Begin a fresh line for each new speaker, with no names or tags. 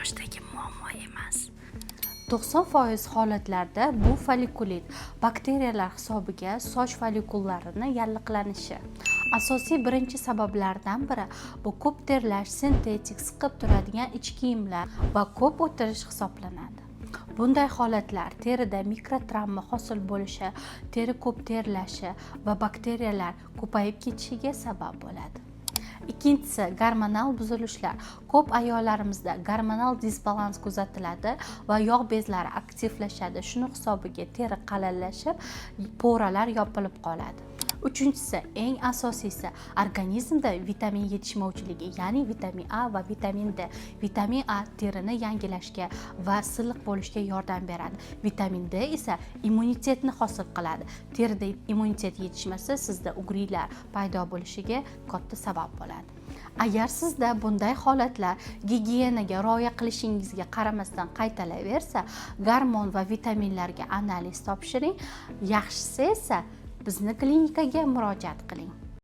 yoshdagi muammo emas.
90% holatlarda bu follikulit bakteriyalar hisobiga soch follikullarini yalliqlanishi. Asosiy birinchi sabablardan biri bu ko'p terlash, sintetik siqib turadigan ichki kiyimlar va ko'p o'tirish hisoblanadi. Bunday holatlar terida mikrotravma hosil bo'lishi, teri ko'p terlashi va bakteriyalar ko'payib ketishiga sabab bo'ladi. Ikkinchisi gormonal buzilishlar. Ko'p ayollarimizda gormonal disbalans kuzatiladi va yog' bezlari aktivlashadi. Shuni hisobiga teri qalallashib, poralar yopilib qoladi. Uchinchisi, eng asosiysi, organizmda vitamin yetishmovchiligi, ya'ni vitamin A va vitamin D. Vitamin A terini yangilashga va silliq bo'lishga yordam beradi. Vitamin D esa immunitetni hosil qiladi. Terida immunitet yetishmasa, sizda ugrilar paydo bo'lishiga katta sabab bo'ladi. Agar sizda bunday holatlar gigiyenaga rioya qilishingizga qaramasdan qaytalaversa, gormon va vitaminlarga analiz topshiring. Yaxshisi esa bizni klinikaga murojaat qiling.